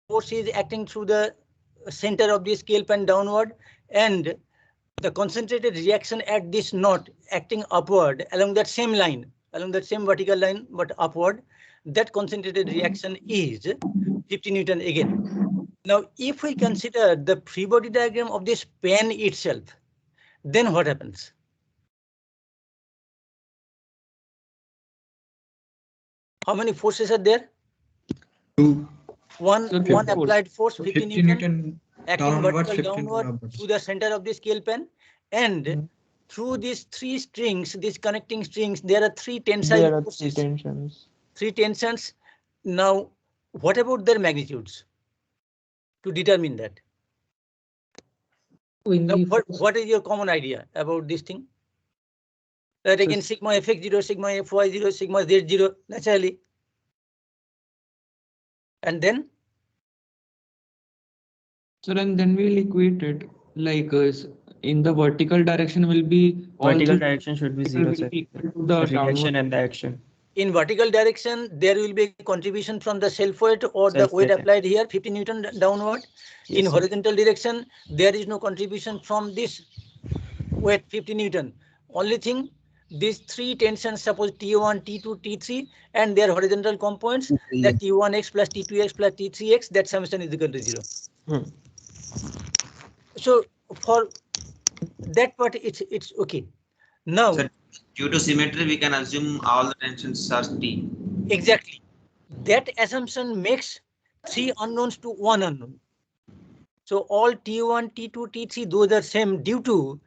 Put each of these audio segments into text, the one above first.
force is acting through the center of the scale pen downward, and the concentrated reaction at this knot acting upward along that same line, along that same vertical line, but upward, that concentrated reaction is 50 Newton again. Now, if we consider the free body diagram of this pen itself, then what happens? How many forces are there? Two. One applied force, 50 Newton, Newton acting downward, vertical 50 downward upwards. through the center of the scale pen, and through these three strings, these connecting strings, there are three tensile forces. Three tensions. Now, what about their magnitudes? To determine that. Now, what is your common idea about this thing? That again, sigma fx0, sigma fy0, sigma z0, naturally. And then? So then we'll equate it like in the vertical direction will be vertical direction should be 0, sir. The reaction and the action. In vertical direction, there will be a contribution from the self weight or the weight applied here, 50 Newton downward. Yes, in horizontal direction, there is no contribution from this weight, 50 Newton. Only thing, these three tensions, suppose T1, T2, T3, and their horizontal components, that T1x plus T2x plus T3x, that summation is equal to 0. So for that part, it's okay. Now, so, due to symmetry, we can assume all the tensions are T. Exactly. That assumption makes three unknowns to one unknown. So all T1, T2, T3, those are same due to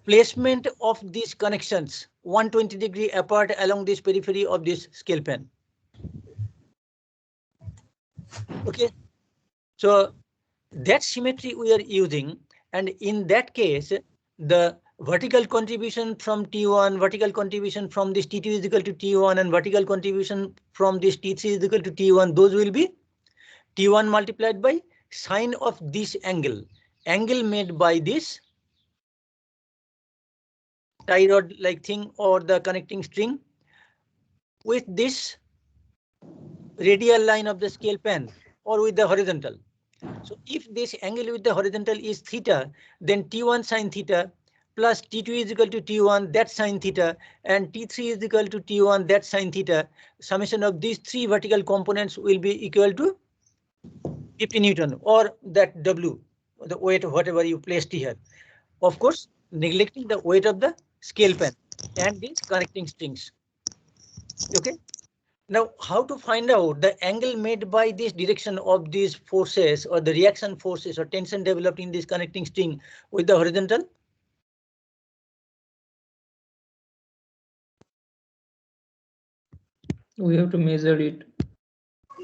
placement of these connections 120° apart along this periphery of this scale pen. Okay. So that symmetry we are using, and in that case, the vertical contribution from T1, vertical contribution from this T2 is equal to T1, and vertical contribution from this T3 is equal to T1. Those will be T1 multiplied by sine of this angle made by this tie rod like thing or the connecting string with this radial line of the scale pen or with the horizontal. So if this angle with the horizontal is theta, then T1 sine theta plus T2 is equal to T1, that sine theta, and T3 is equal to T1, that sine theta. Summation of these three vertical components will be equal to 50 Newton or that W, the weight of whatever you placed here. Of course, neglecting the weight of the scale pen and these connecting strings. Okay. Now, how to find out the angle made by this direction of these forces or the reaction forces or tension developed in this connecting string with the horizontal? We have to measure it.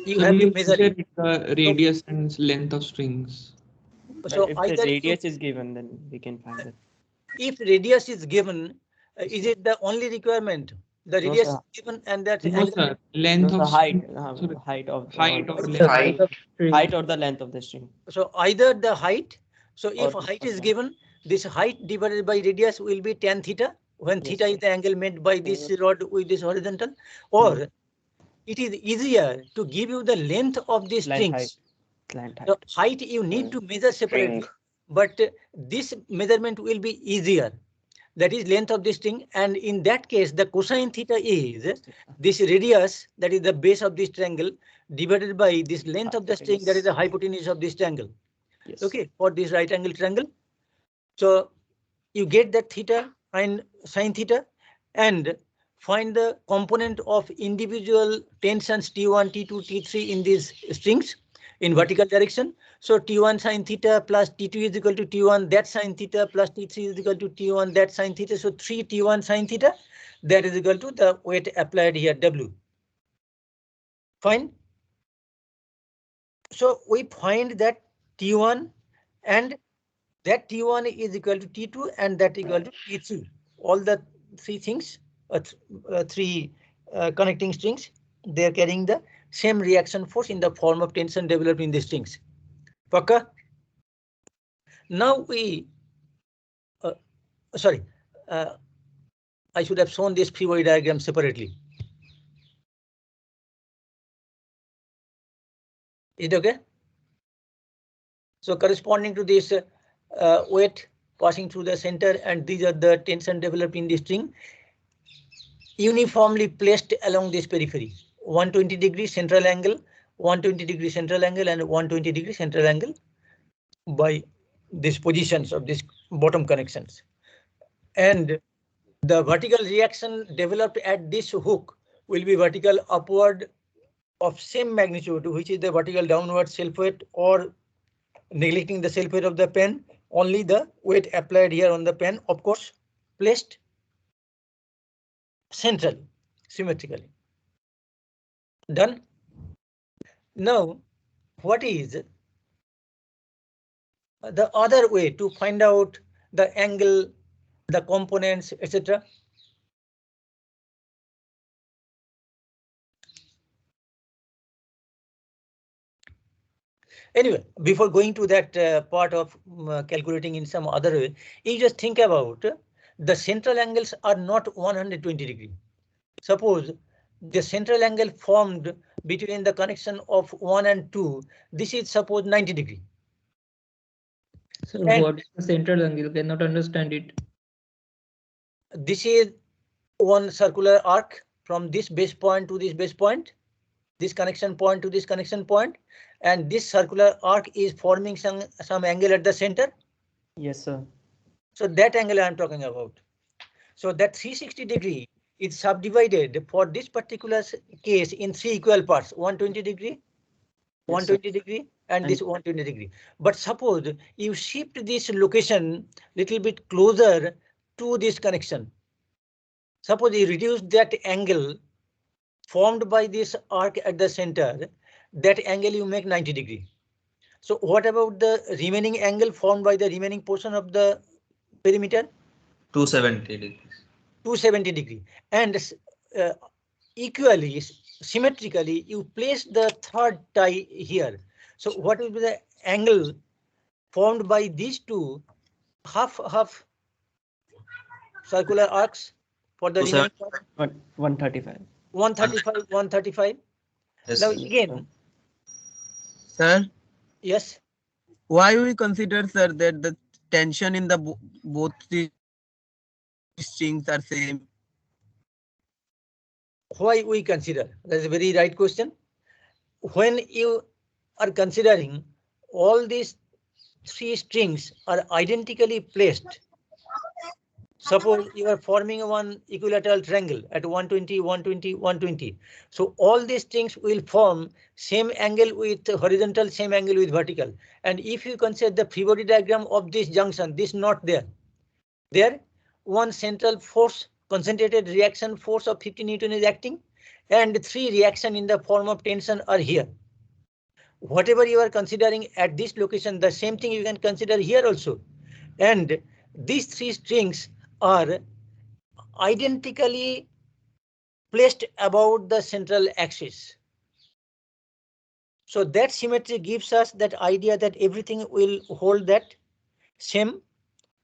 You have to measure it. The radius and length of strings. So if either the radius is given, then we can find it. If radius is given, is it the only requirement? The radius is given and that angle. Length of height or the length of the string. So either the height. So if height is given, this height divided by radius will be tan theta, when theta is the angle made by this rod with this horizontal, or it is easier to give you the length of these strings. The height you need to measure separately, but this measurement will be easier. That is length of this string, and in that case the cosine theta is this radius, that is the base of this triangle, divided by this length of the string, that is the hypotenuse of this triangle. Yes. Okay, for this right angle triangle. So you get that theta and sine theta and find the component of individual tensions T1, T2, T3 in these strings in vertical direction. So T1 sine theta plus T2 is equal to T1, that sine theta, plus T3 is equal to T1, that sine theta. So 3 T1 sine theta, that is equal to the weight applied here, W. Fine. So we find that T1 and that T1 is equal to T2 and that equal to T3. All the three things, three connecting strings, they are carrying the same reaction force in the form of tension developed in the strings. Paka? Now we, sorry, I should have shown this free body diagram separately. Is it okay? So corresponding to this weight passing through the center, and these are the tension developed in the string uniformly placed along this periphery. 120 degree central angle, 120 degree central angle, and 120 degree central angle by these positions of these bottom connections. And the vertical reaction developed at this hook will be vertical upward of same magnitude, which is the vertical downward self weight, or neglecting the self weight of the pen, only the weight applied here on the pen, of course, placed centrally, symmetrically. Done. Now, what is the other way to find out the angle, the components, etc.? Anyway, before going to that part of calculating in some other way, you just think about the central angles are not 120 degree. Suppose the central angle formed between the connection of 1 and 2, this is suppose 90 degree. So what is the central angle? Cannot understand it. This is one circular arc from this base point to this base point, this connection point to this connection point, and this circular arc is forming some angle at the center. Yes, sir. So that angle I am talking about. So that 360 degree is subdivided for this particular case in 3 equal parts: 120 degree, 120 degree, and this 120 degree. But suppose you shift this location little bit closer to this connection. Suppose you reduce that angle formed by this arc at the center, that angle you make 90 degree. So what about the remaining angle formed by the remaining portion of the perimeter? 270 degrees. 270 degree. And equally, symmetrically, you place the third tie here. So what will be the angle formed by these two half circular arcs for the remaining part? 135. 135, 135. Yes, Now sir. again, Sir, yes, why we consider, sir, that the tension in the both the strings are same? why we consider? That's a very right question. When you are considering all these 3 strings are identically placed, suppose you are forming one equilateral triangle at 120, 120, 120. So all these strings will form same angle with horizontal, same angle with vertical. And if you consider the free body diagram of this junction, this not there. There, one central force, concentrated reaction force of 50 Newton is acting, and 3 reaction in the form of tension are here. Whatever you are considering at this location, the same thing you can consider here also. And these 3 strings are identically placed about the central axis. So that symmetry gives us that idea that everything will hold that same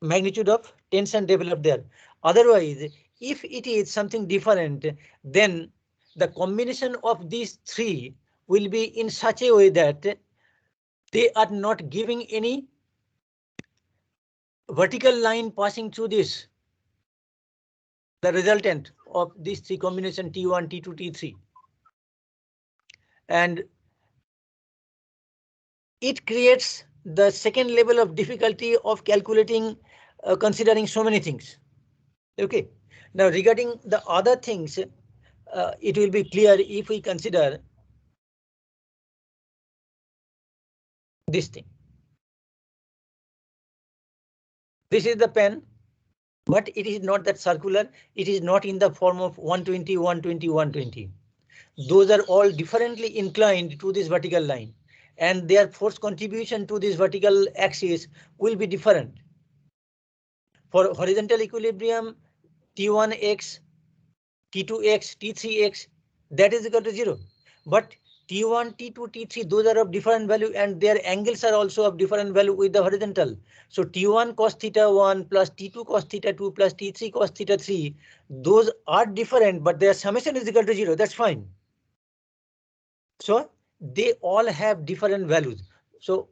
magnitude of tension developed there. Otherwise, if it is something different, then the combination of these 3 will be in such a way that they are not giving any vertical line passing through this, the resultant of these 3 combination T1, T2, T3. And it creates the second level of difficulty of calculating, considering so many things. Okay. Now regarding the other things, it will be clear if we consider this thing. This is the pen, but it is not that circular. It is not in the form of 120, 120, 120. Those are all differently inclined to this vertical line, and their force contribution to this vertical axis will be different. For horizontal equilibrium, T1x, T2x, T3x, that is equal to 0. But T1, T2, T3, those are of different value, and their angles are also of different value with the horizontal. So T1 cos theta 1 plus T2 cos theta 2 plus T3 cos theta 3, those are different, but their summation is equal to 0. That's fine. So they all have different values. So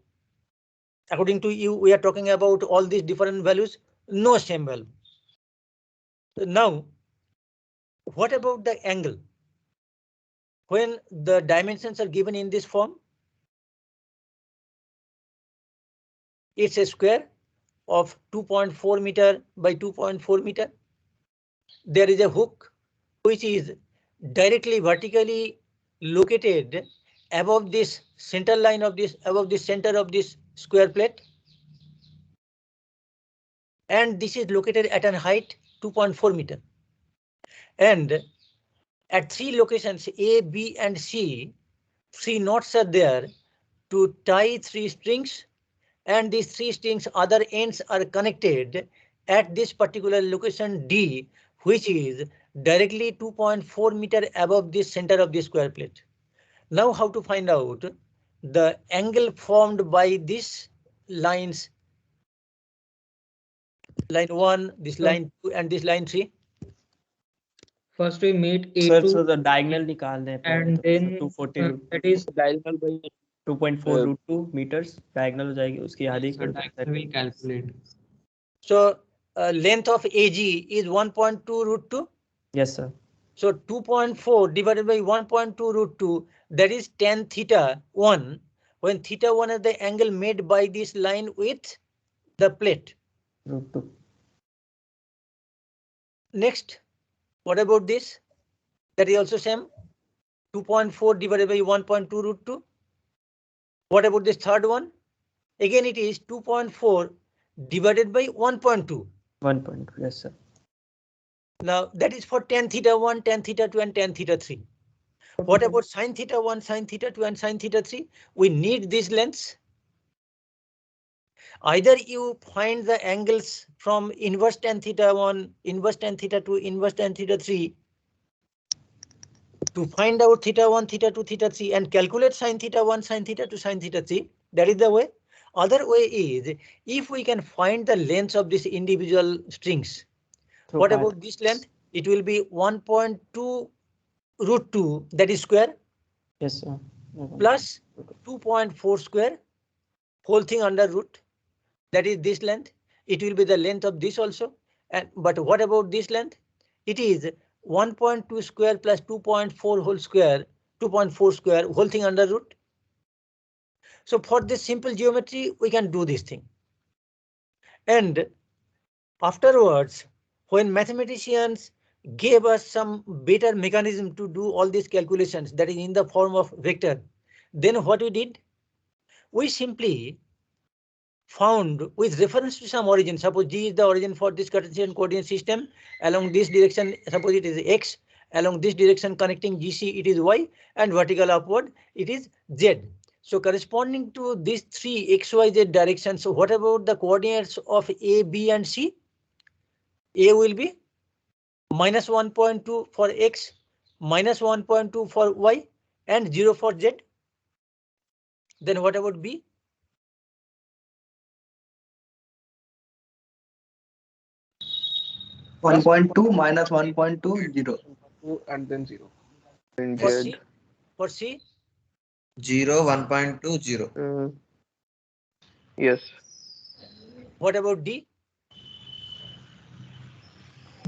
according to you, we are talking about all these different values, no same value. Now, what about the angle? When the dimensions are given in this form, it's a square of 2.4 meter by 2.4 meter. There is a hook which is directly vertically located above this center line of this, above the center of this square plate. And this is located at a height 2.4 meter. And at three locations A, B, and C, 3 knots are there to tie 3 strings, and these 3 strings other ends are connected at this particular location D, which is directly 2.4 meter above the center of the square plate. Now how to find out the angle formed by these lines, line 1, this line 2, and this line 3? First we meet Sir, A2 so the diagonal निकालने हैं पहले and तो, then 240 that is diagonal by 2.4 root 2 meters diagonal हो जाएगी उसकी आधी so diagonal we calculate. So length of AG is 1.2 root 2. Yes, sir. So 2.4 divided by 1.2 root 2, that is tan theta 1, when theta 1 is the angle made by this line with the plate. Root 2. Next, what about this? That is also same, 2.4 divided by 1.2 root 2. What about this third one? Again, it is 2.4 divided by 1.2. 1.2, yes, sir. Now that is for tan theta 1, tan theta 2, and tan theta 3. What about sin theta 1, sin theta 2, and sin theta 3? We need these lengths. Either you find the angles from inverse tan theta 1, inverse tan theta 2, inverse tan theta 3 to find out theta 1, theta 2, theta 3 and calculate sin theta 1, sin theta 2, sin theta 3. That is the way. Other way is if we can find the lengths of these individual strings. What about this length? It will be 1.2 root 2, that is square. Yes, sir. Plus 2.4 square, whole thing under root. That is this length. It will be the length of this also. And but what about this length? It is 1.2 square plus 2.4 whole square, 2.4 square, whole thing under root. So for this simple geometry, we can do this thing. And afterwards, when mathematicians gave us some better mechanism to do all these calculations, that is in the form of vector, then what we did? We simply found with reference to some origin. Suppose G is the origin for this Cartesian coordinate system. Along this direction, suppose it is X. Along this direction connecting GC, it is Y, and vertical upward, it is Z. So corresponding to these 3 XYZ directions, so what about the coordinates of A, B, and C? A will be minus 1.2 for X, minus 1.2 for Y, and 0 for Z. Then what about B? 1.2 minus 1.2 0 and then 0. And For C? For C? 0, 1.2, 0. Yes. What about D?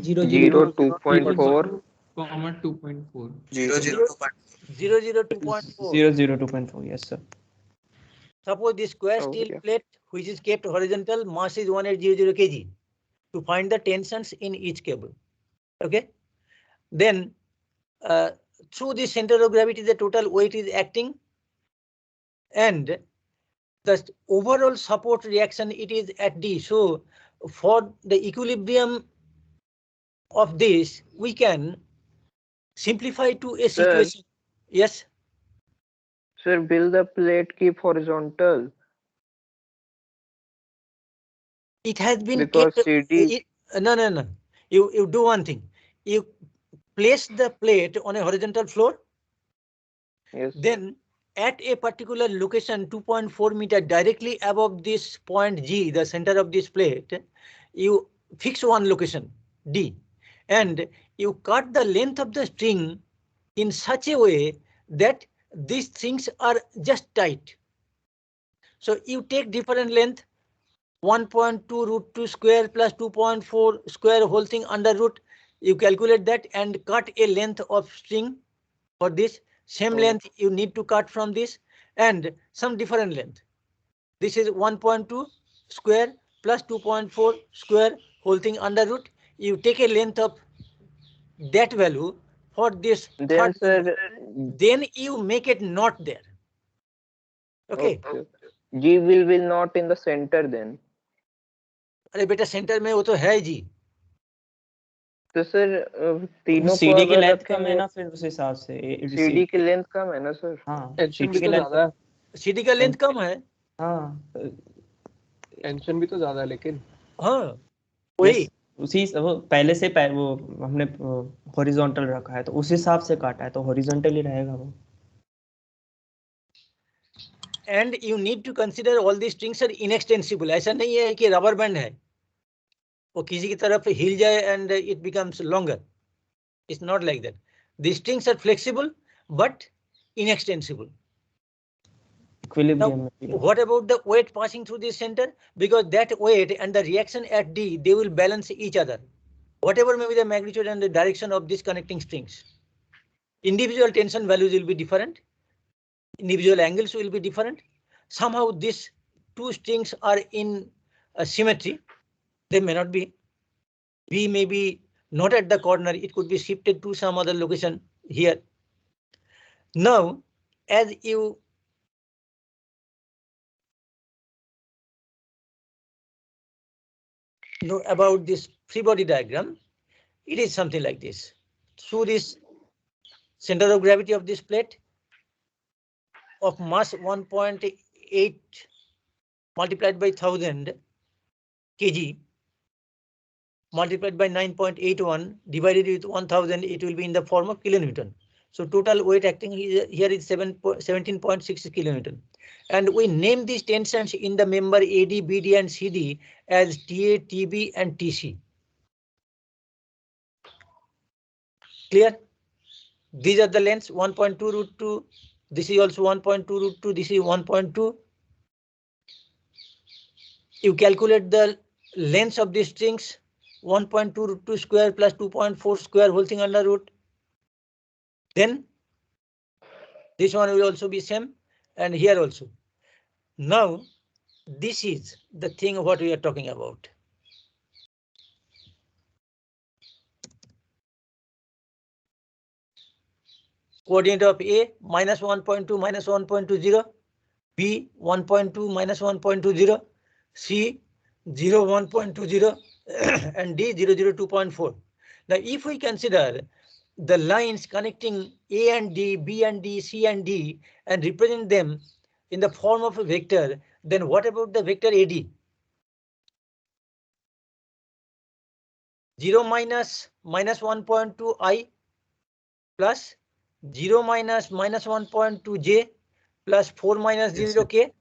0, 2.4. Comma 2.4. 0, 0, 2.4. 0, 0, 2.4. 0, 0, 2.4, yes, sir. Suppose the square steel plate which is kept horizontal, mass is 1800 kg. To find the tensions in each cable. Okay. Then through the center of gravity, the total weight is acting, and the overall support reaction, it is at D. So for the equilibrium of this, we can simplify to a situation. Yes. Sir, will the plate keep horizontal? It has been Because kept. CD. No. You do one thing. You place the plate on a horizontal floor. Yes. Then at a particular location 2.4 meter directly above this point G, the center of this plate, you fix one location D, and you cut the length of the string in such a way that these things are just tight. So you take different length, 1.2 root 2 square plus 2.4 square whole thing under root. You calculate that and cut a length of string for this. Same length you need to cut from this and some different length. This is 1.2 square plus 2.4 square whole thing under root. You take a length of that value for this Then, third sir, value. Then you make it not there. Okay. G will not in the center then. अरे बेटा centre में वो तो है जी. तो sir तीनों को CD की अगर लेंथ कम है रखेंगे ना, फिर उस हिसाब से सीडी की लेंथ कम है ना सर. हाँ टेंशन भी सीडी की तो लेंथ ज्यादा है. सीडी का लेंथ कम है. हाँ टेंशन भी तो ज्यादा है लेकिन. हाँ वही. Yes, उसी वो पहले से वो हमने हॉरिजॉन्टल रखा है तो उस हिसाब से काटा है तो हॉरिजॉन्टल ही रहेगा वो. And you need to consider all these strings are inextensible. ऐसा नहीं है कि रबर बैंड है वो किसी की तरफ हिल जाए and it becomes longer. It's not like that. These strings are flexible but inextensible. Now, what about the weight passing through this center? Because that weight and the reaction at D, they will balance each other. Whatever may be the magnitude and the direction of these connecting strings. Individual tension values will be different. Individual angles will be different. Somehow these two strings are in symmetry. They may not be. B may be not at the corner. It could be shifted to some other location here. Now, as you know about this free body diagram, it is something like this. Through this center of gravity of this plate of mass 1.8 multiplied by 1000 kg multiplied by 9.81 divided with 1000, it will be in the form of kilonewton. So total weight acting here is 17.6 kilonewton. And we name these tensions in the member AD, BD and CD as TA, TB and TC. Clear? These are the lengths 1.2 root 2. This is also 1.2 root 2. This is 1.2. You calculate the lengths of these strings 1.2 root 2 square plus 2.4 square whole thing under root. Then this one will also be same and here also. Now this is the thing what we are talking about. Coordinate of A minus 1.2 minus 1.20, B 1.2 minus 1.20, C 0 1.20 and D 0 0 2.4. Now if we consider the lines connecting A and D, B and D, C and D and represent them in the form of a vector, then what about the vector AD? 0 minus minus 1.2 I plus 0 minus minus 1.2 J plus 4 minus 0 K.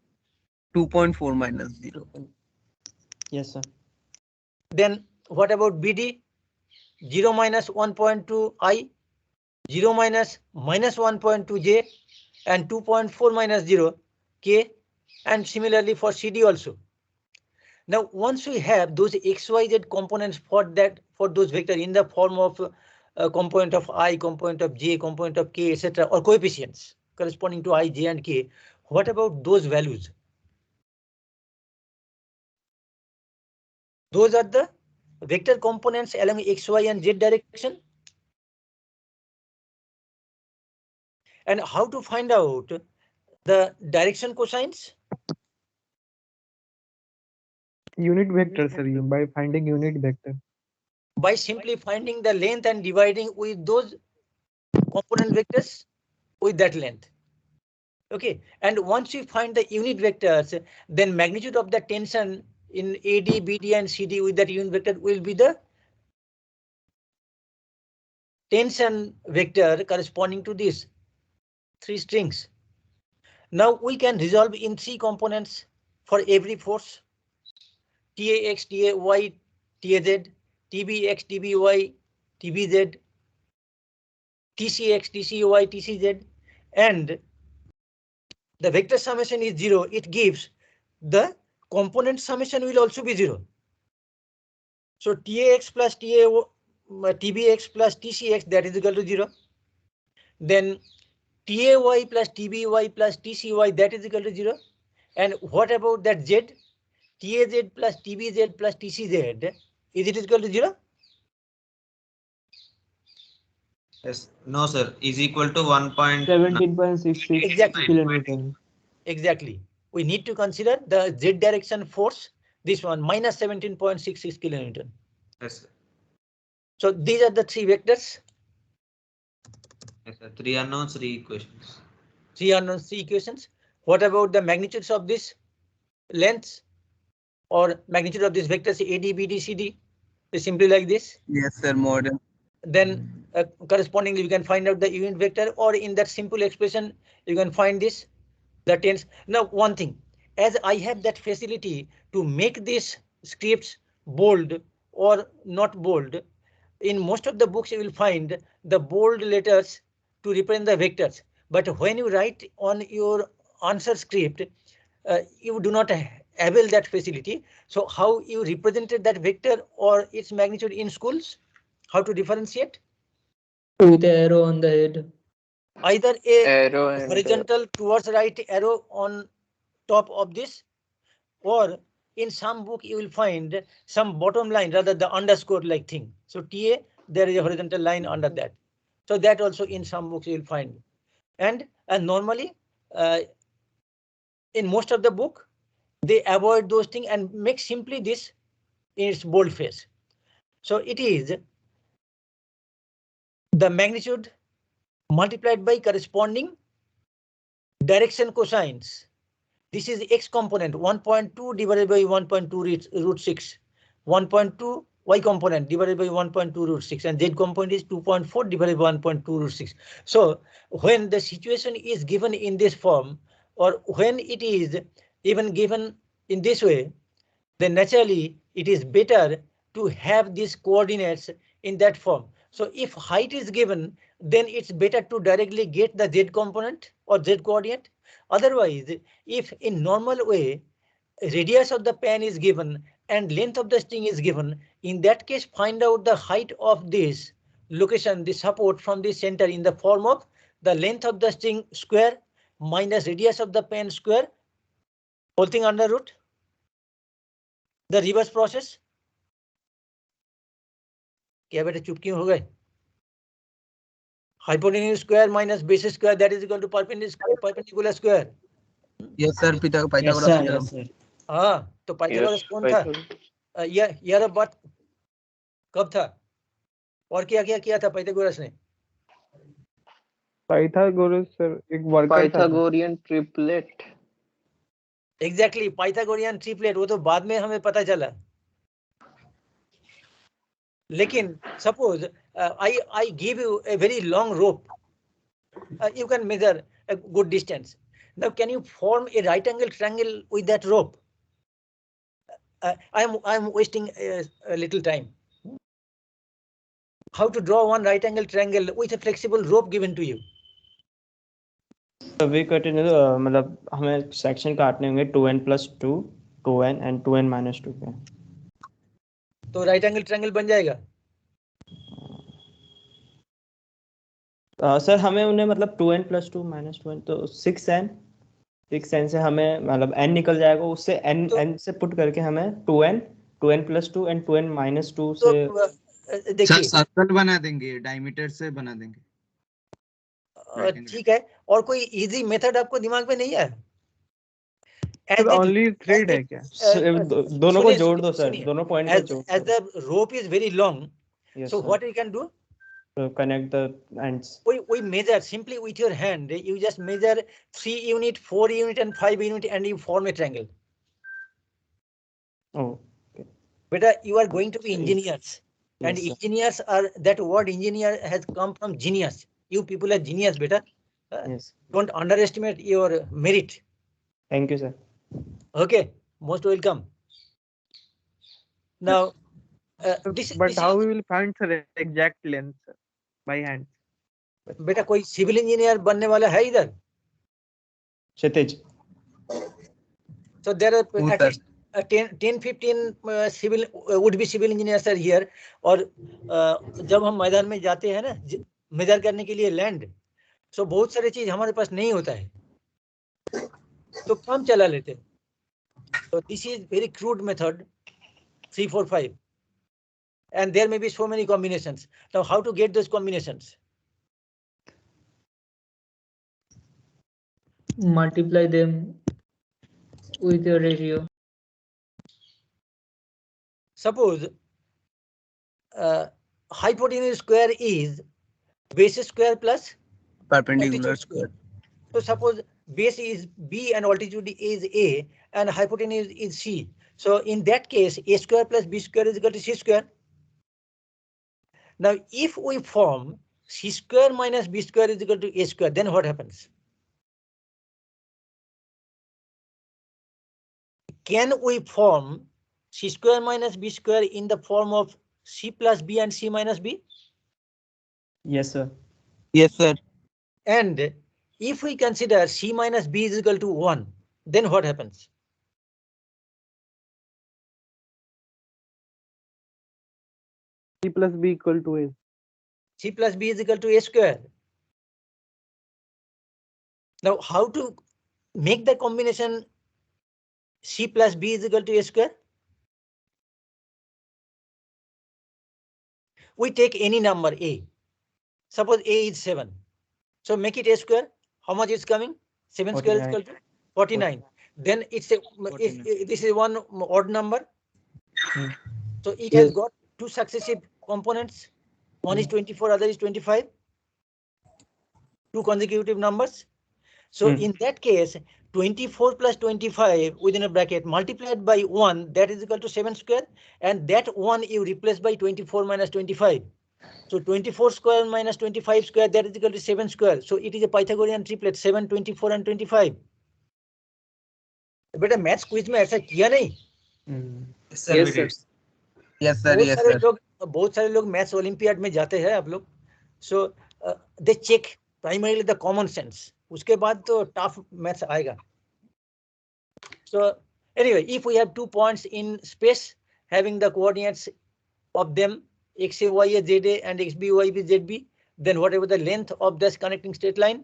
2.4 minus 0. Yes, sir. Then what about BD? 0 minus 1.2 I, 0 minus minus 1.2 J and 2.4 minus 0 K, and similarly for CD also. Now once we have those XYZ components for those vectors in the form of component of I, component of J, component of K, etc. or coefficients corresponding to I, J and K, what about those values? Those are the vector components along X, Y and Z direction. And how to find out the direction cosines? Unit vector, sir, by finding unit vector. By simply finding the length and dividing with those component vectors with that length. Okay, and once we find the unit vectors, then magnitude of the tension in AD, BD and CD with that unit vector will be the tension vector corresponding to these three strings. Now we can resolve in three components for every force: TAX, TAY, TAZ, TBX, TBY, TBZ, TCX, TCY, TCZ, and the vector summation is 0, it gives the component summation will also be 0. So TAX plus TBX plus TCX, that is equal to 0. Then TAY plus TBY plus TCY, that is equal to 0. And what about that Z? TAZ plus TBZ plus TCZ, is it equal to 0? Yes. No, sir. Is equal to 1. 17.66 Exactly. kilonewton. Exactly. We need to consider the Z direction force, this one, minus 17.66 kilonewton. Yes, sir. So these are the three vectors. Yes, sir. 3 unknowns, 3 equations. 3 unknown, 3 equations. What about the magnitudes of this lengths or magnitude of these vectors AD, BD, CD? It's simply like this. Yes, sir. Model. Then correspondingly, we can find out the unit vector, or in that simple expression, you can find this, the tens. Now, one thing, as I have that facility to make these scripts bold or not bold, in most of the books you will find the bold letters to represent the vectors. But when you write on your answer script, you do not avail that facility. So how you represented that vector or its magnitude in schools? How to differentiate? With the arrow on the head. Either a Arrow and horizontal towards right arrow on top of this, or in some book you will find some bottom line, rather the underscore like thing. So TA, there is a horizontal line under that. So that also in some books you will find. And normally in most of the book, they avoid those things and make simply this in its bold face. So it is the magnitude multiplied by corresponding direction cosines. This is x component 1.2 divided by 1.2 root 6, 1.2 y component divided by 1.2 root 6, and z component is 2.4 divided by 1.2 root 6. So when the situation is given in this form, or when it is even given in this way, then naturally it is better to have these coordinates in that form. So if height is given, then it's better to directly get the z component or z coordinate. Otherwise, if in normal way radius of the pan is given and length of the string is given, in that case find out the height of this location, the support from the center, in the form of the length of the string square minus radius of the pan square, whole thing under root. The reverse process. क्या बेटे चुप क्यों हो गए? Hypotenuse square minus base square, that is equal to perpendicular square. Yes, sir. Pythagoras theorem. Yes, sir. हाँ, तो Pythagoras कौन था? यह बात कब था और क्या क्या किया था पाइथागोरस ने? Pythagoras sir एक वर्कर था. Pythagorean triplet. Exactly, Pythagorean triplet, वो तो बाद में हमें पता चला. लेकिन suppose I give you a very long rope, you can measure a good distance. Now can you form a right angle triangle with that rope? I'm wasting a little time. How to draw one right angle triangle with a flexible rope given to you? So we continue, मतलब हमें section काटने होंगे 2n plus 2, 2n and 2n minus 2 पे. तो right angle triangle बन जाएगा. Sir हमें उन्हें मतलब 2n plus 2 minus 2n तो 6n से हमें मतलब n निकल जाएगा, उससे n से पुट करके हमें 2n plus 2 and 2n minus 2 से देखिए सर्कल बना देंगे, डायमीटर से बना देंगे. ठीक है, और कोई इजी मेथड आपको दिमाग में नहीं है? Only thread है क्या? दोनों को जोड़ दो सर, दोनों पॉइंट को जोड़ दो. As the rope is very long, so what you can do? So connect the ends. We measure simply with your hand. You just measure 3 unit, 4 unit, and 5 unit, and you form a triangle. Oh, okay. But you are going to be engineers, and engineers are, that word engineer has come from genius. You people are genius, beta. Yes. Don't underestimate your merit. Thank you, sir. Okay, most welcome. Now, But how we will find the exact length sir, by hand? बेटा कोई civil engineer बनने वाला है इधर? Kshitij. So there are Who, at sir? least 10-15 civil would be civil engineers are here. और जब हम मैदान में जाते हैं ना मेजर करने के लिए लैंड, so बहुत सारी चीज हमारे पास नहीं होता है, तो काम चला लेते हैं. So this is very crude method, 3, 4, 5, and there may be so many combinations. Now how to get those combinations? Multiply them with a ratio. Suppose hypotenuse square is base square plus Perpendicular altitude square. So suppose base is B and altitude is A and hypotenuse is C. So in that case, A square plus B square is equal to C square. Now if we form C square minus B square is equal to A square, then what happens? Can we form C square minus B square in the form of C plus B and C minus B? Yes, sir. Yes, sir. And if we consider C minus B is equal to 1, then what happens? C plus B equal to A. C plus B is equal to A square. Now how to make the combination C plus B is equal to A square? We take any number A. Suppose A is 7. So make it A square. How much is coming? 7 square is equal to 49. Then it's a, this is one odd number. So it has got two successive components. One is 24, other is 25. Two consecutive numbers. So in that case, 24 plus 25 within a bracket multiplied by 1, that is equal to 7 square, and that 1 you replace by 24 minus 25. So 24 square minus 25 square, that is equal to 7 square. So it is a Pythagorean triplet, 7, 24 and 25. बेटा maths quiz में ऐसा किया नहीं? Yes, sir. Yes, sir. Yes, sir. बहुत सारे लोग maths olympiad में जाते हैं आप लोग. So they check primarily the common sense. उसके बाद तो टफ मैथ्स आएगा. So anyway, if we have 2 points in space having the coordinates of them xa, ya, za and xb, yb, zb, then whatever the length of this connecting straight line,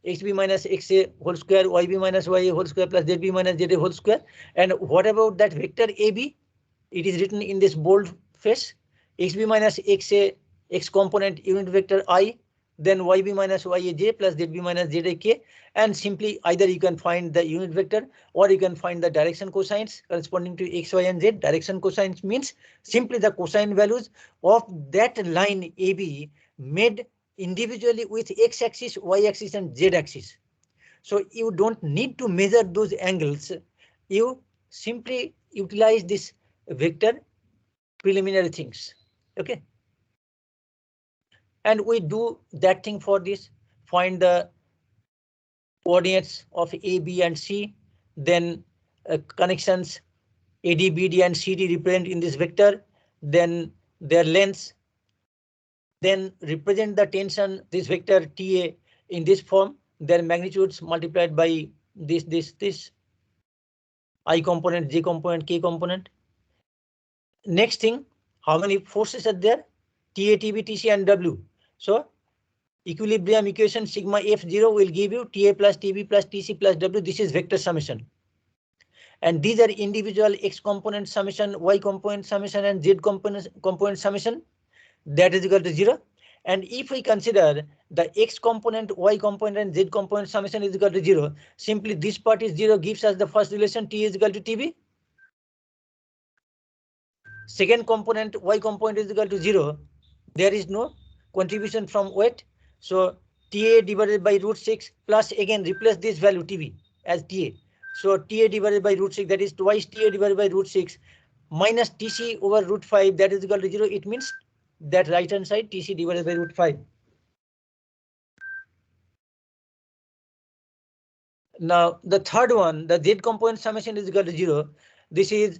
xb minus xa whole square, yb minus ya whole square plus zb minus za whole square, and whatever that vector ab, it is written in this bold face, xb minus xa, x component unit vector I, then yb minus yaj plus zb minus zk, and simply either you can find the unit vector or you can find the direction cosines corresponding to x, y and z. Direction cosines means simply the cosine values of that line AB made individually with x axis, y axis and z axis. So you don't need to measure those angles. You simply utilize this vector preliminary things. Okay. And we do that thing for this, find the coordinates of A, B and C, then connections AD, BD and CD represent in this vector, then their lengths, then represent the tension, this vector TA in this form, their magnitudes multiplied by this I component, J component, K component. Next thing, how many forces are there? TA, TB, TC and W. So equilibrium equation sigma F0 will give you TA plus TB plus TC plus W. This is vector summation. And these are individual X component summation, Y component summation and Z component summation. That is equal to 0. And if we consider the X component, Y component and Z component summation is equal to 0, simply this part is 0 gives us the first relation T is equal to TB. Second component Y component is equal to 0. There is no contribution from weight. So TA divided by root 6 plus again replace this value TB as TA. So TA divided by root 6, that is twice TA divided by root 6 minus TC over root 5, that is equal to 0. It means that right hand side TC divided by root 5. Now the third one, the Z component summation is equal to 0. This is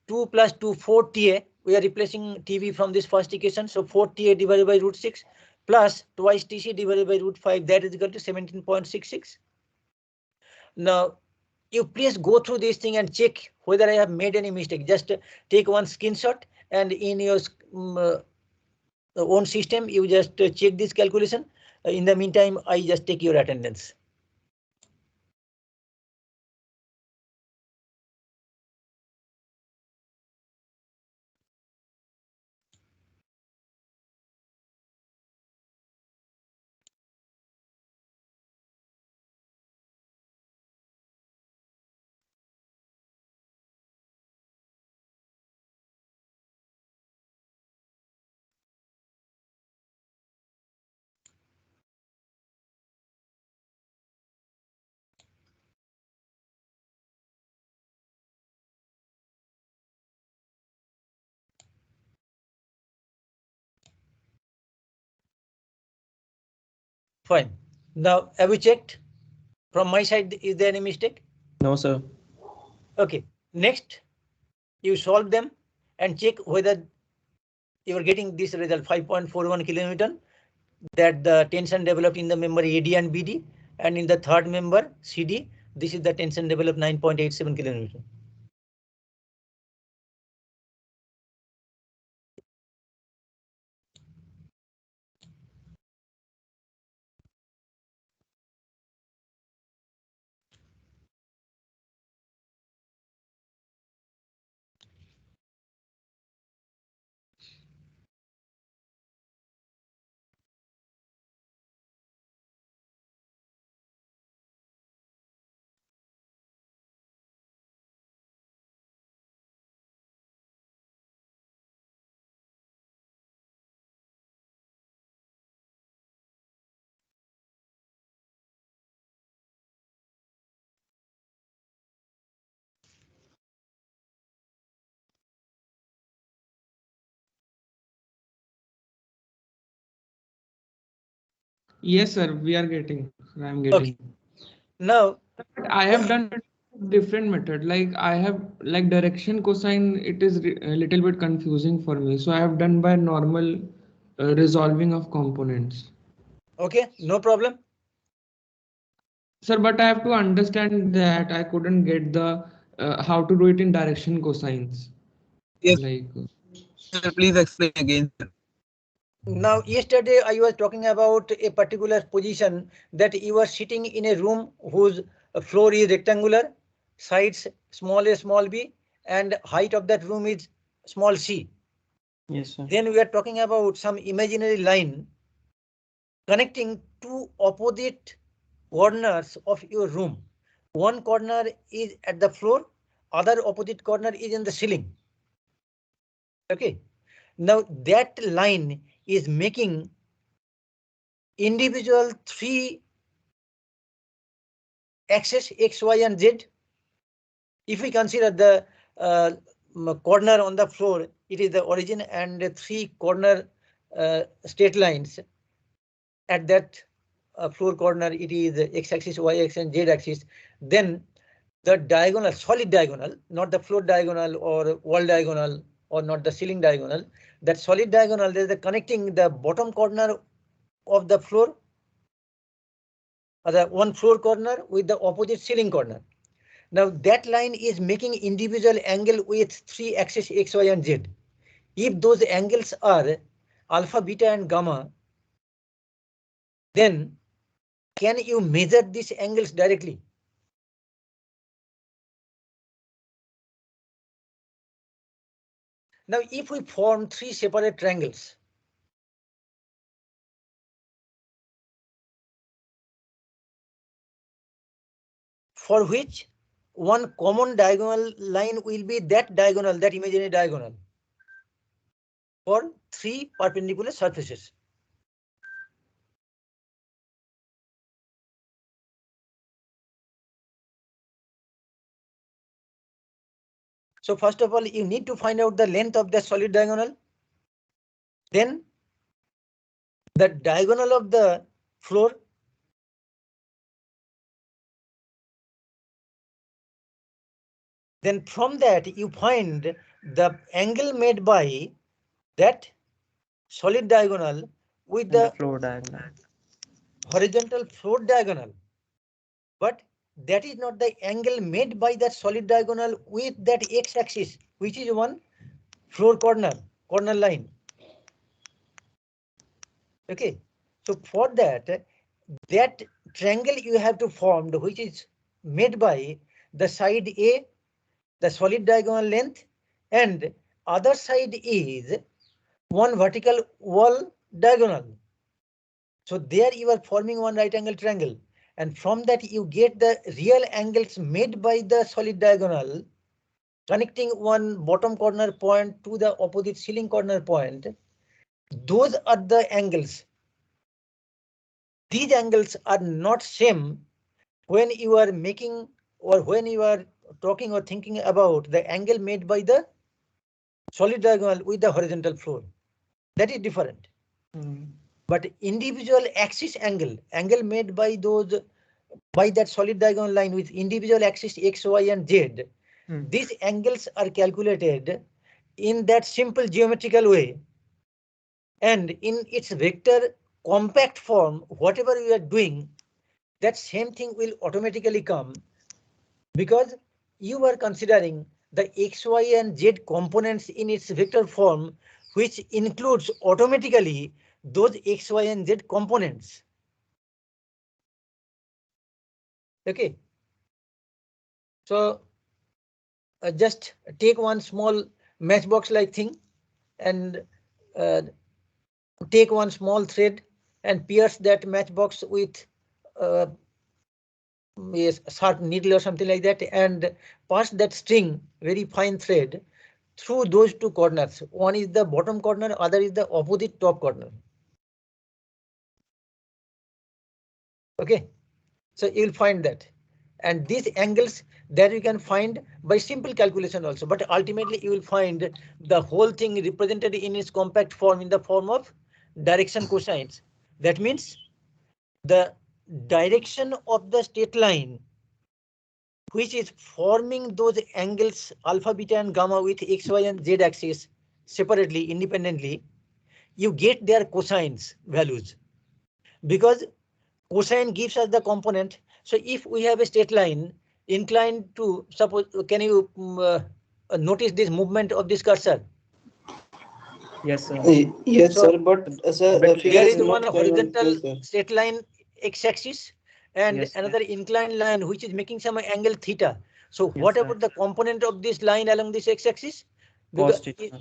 2 plus 2, 4 TA. We are replacing TB from this first equation. So 4 TA divided by root 6 plus twice TC divided by root 5, that is equal to 17.66. Now, you please go through this thing and check whether I have made any mistake. Just take one screenshot and in your own system, you just check this calculation. In the meantime, I just take your attendance. Fine. Now, have you checked? From my side, is there any mistake? No, sir. Okay. Next, you solve them and check whether you are getting this result 5.41 kilonewton, that the tension developed in the member AD and BD, and in the third member CD, this is the tension developed 9.87 kilonewton. Yes, sir, we are getting. I'm getting. Okay. Now, I have done a different method. Like I have like direction cosine. It is a little bit confusing for me. So I have done by normal resolving of components. okay, no problem. Sir, but I have to understand that I couldn't get the how to do it in direction cosines. Yes, Like sir, please explain again. Now, yesterday I was talking about a particular position that you are sitting in a room whose floor is rectangular, sides small a, small b, and height of that room is small c. Yes, sir. Then we are talking about some imaginary line connecting two opposite corners of your room. One corner is at the floor, other opposite corner is in the ceiling. Okay. Now that line is making individual three axes x, y, and z. If we consider the corner on the floor, it is the origin, and the three corner straight lines at that floor corner, it is the x-axis, y-axis, and z-axis. Then the diagonal, solid diagonal, not the floor diagonal or wall diagonal or not the ceiling diagonal, that solid diagonal, there is the connecting the bottom corner of the floor, or the one floor corner with the opposite ceiling corner. Now that line is making individual angle with three axes x, y, and z. If those angles are alpha, beta, and gamma, then can you measure these angles directly? Now, if we form three separate triangles, for which one common diagonal line will be that diagonal, that imaginary diagonal, for three perpendicular surfaces. So first of all, you need to find out the length of the solid diagonal. Then the diagonal of the floor. Then from that you find the angle made by that solid diagonal with the floor diagonal. horizontal floor diagonal. But that is not the angle made by that solid diagonal with that x-axis, which is one floor corner line. Okay, so for that triangle you have to form, which is made by the side A, the solid diagonal length, and other side is one vertical wall diagonal. So there you are forming one right angle triangle, and from that you get the real angles made by the solid diagonal connecting one bottom corner point to the opposite ceiling corner point. Those are the angles. These angles are not same when you are making or when you are talking or thinking about the angle made by the solid diagonal with the horizontal floor. That is different. But individual axis angle made by that solid diagonal line with individual axis x, y, and z, these angles are calculated in that simple geometrical way, and in its vector compact form, whatever you are doing, that same thing will automatically come, because you are considering the x, y, and z components in its vector form, which includes automatically those x, y, and z components. Okay, so just take one small matchbox like thing and take one small thread and pierce that matchbox with a sharp needle or something like that, and pass that string, very fine thread, through those two corners. One is the bottom corner, other is the opposite top corner. Okay, so you will find that, and these angles that you can find by simple calculation also, but ultimately you will find the whole thing represented in its compact form in the form of direction cosines. That means the direction of the straight line which is forming those angles alpha, beta, and gamma with x, y, and z axis separately, independently, you get their cosines values, because cosine gives us the component. So if we have a straight line inclined to, suppose, can you notice this movement of this cursor? Yes, sir. Yes, So, sir. But sir, but there is figure one not showing on horizontal screen, sir. straight line x-axis and Yes, another inclined line which is making some angle theta. So Yes, what sir. about the component of this line along this x-axis? Cos theta.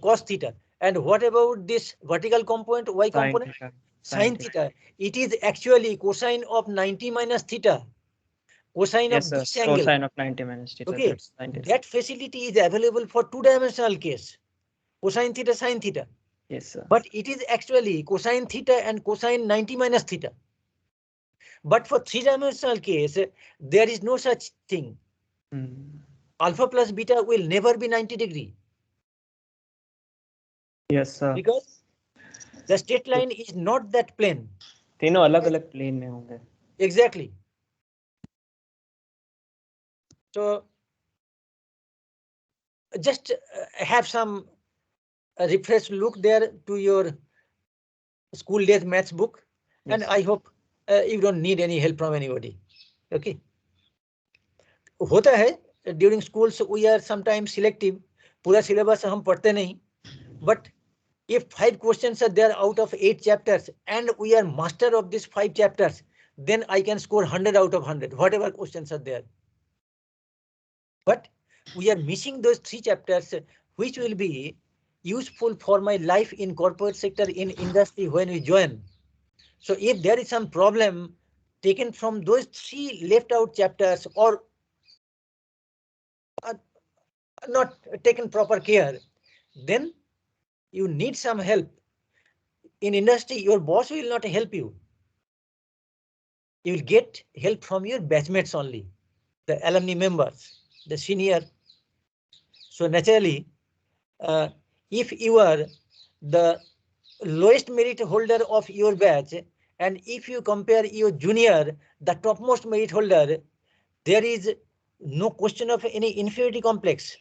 Cos theta. And what about this vertical component, y Sin component? theta. Sin theta. It is actually cosine of 90 minus theta. Cosine Yes, of sir. this angle. Cosine of 90 minus theta. Okay, That's sin theta. that facility is available for two-dimensional case. Cosine theta, sin theta. Yes, sir. But it is actually cosine theta and cosine 90 minus theta. But for three-dimensional case, there is no such thing. Alpha plus beta will never be 90 degree. Yes, sir. Because the straight line is not that plane. तीनों अलग-अलग plane में होंगे. Exactly. So just have some refresh look there to your school days maths book, Yes, and sir. I hope you don't need any help from anybody. Okay. होता है during schools we are sometimes selective. पूरा syllabus हम पढ़ते नहीं. But if 5 questions are there out of 8 chapters and we are master of these 5 chapters, then I can score 100 out of 100, whatever questions are there. But we are missing those 3 chapters which will be useful for my life in corporate sector, in industry when we join. So if there is some problem taken from those 3 left out chapters or not taken proper care, then you need some help. In industry, your boss will not help you. You will get help from your batchmates only, the alumni members, the senior. So naturally, if you are the lowest merit holder of your batch, and if you compare your junior, the topmost merit holder, there is no question of any inferiority complex.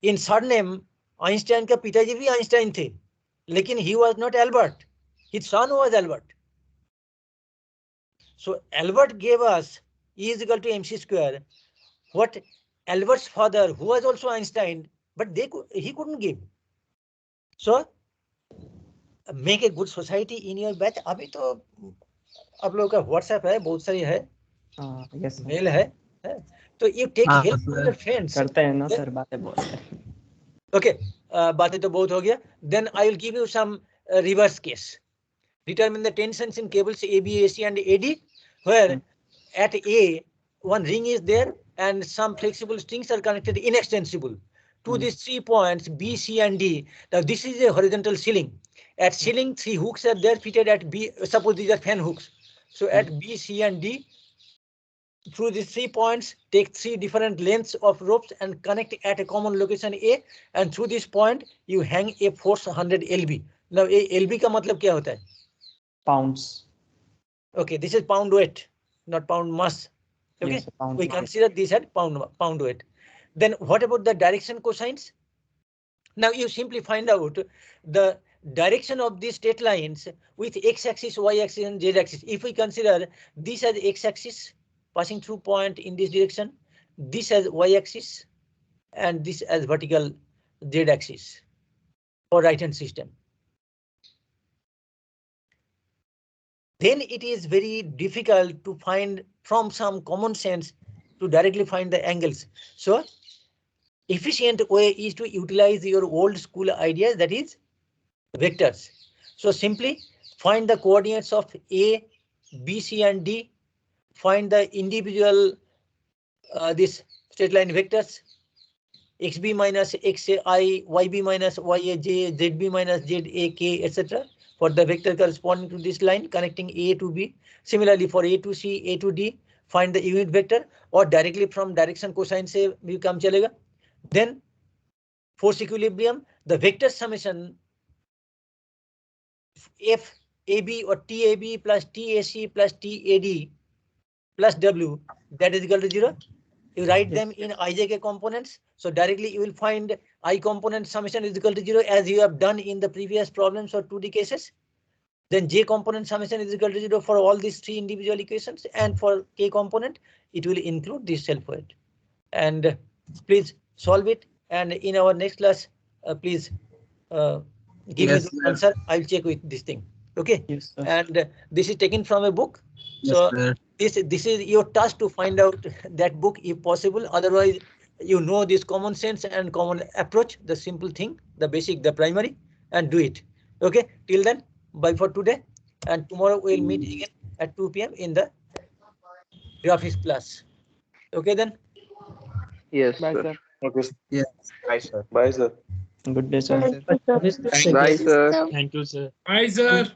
In surname, Einstein का पिताजी भी Einstein थे, लेकिन he was not Albert. His son was Albert. So Albert gave us E is equal to mc square. What Albert's father, who was also Einstein, but he couldn't give. So make a good society in your batch. अभी तो आप लोगों का WhatsApp है, बहुत सारी है, yes mail है, तो you take help from your friends. करते हैं ना सर, बातें बहुत है. Okay, बातें तो बहुत हो गया. Then I will give you some reverse case. Determine the tensions in cables AB, AC and AD, where at A, one ring is there and some flexible strings are connected inextensible to these 3 points B, C and D. Now this is a horizontal ceiling. At ceiling, 3 hooks are there fitted at B. Suppose these are fan hooks. So at B, C and D, through these 3 points, take 3 different lengths of ropes and connect at a common location A, and through this point you hang a force 100 lb. Now a lb का मतलब क्या होता है? Pounds. Okay, this is pound weight, not pound mass. Okay, yes, pound we weight. consider this at pound weight. Then what about the direction cosines? Now you simply find out the direction of these straight lines with x-axis, y-axis and z-axis. If we consider this as x-axis passing through point in this direction, this as y-axis and this as vertical z-axis for right-hand system. Then it is very difficult to find from some common sense to directly find the angles. So efficient way is to utilize your old school ideas, that is vectors. So simply find the coordinates of A, B, C and D, find the individual this straight line vectors, xb minus xi, yb minus yaj, zb minus zak, etc. for the vector corresponding to this line connecting A to B. Similarly for A to C, A to D, find the unit vector or directly from direction cosine se bhi kam chalega. Then force equilibrium, the vector summation F AB or TAB plus TAC plus TAD plus W, that is equal to 0. You write them in ijk components. So directly you will find I component summation is equal to 0 as you have done in the previous problems or 2D cases. Then J component summation is equal to 0 for all these 3 individual equations, and for K component it will include this self weight. And please solve it, and in our next class please give me the answer. I'll check with this thing. Okay. Yes, and this is taken from a book. So this is your task to find out that book if possible. Otherwise, you know this common sense and common approach, the simple thing, the basic, the primary, and do it. Okay. Till then, bye for today. And tomorrow we'll meet again at 2 p.m. in the graphics class. Okay then. Yes, Bye, sir. sir. Okay. Yes. Bye, sir. Bye, sir. Good day, sir. Bye, sir. Bye, sir. Thank you, sir. Bye, sir.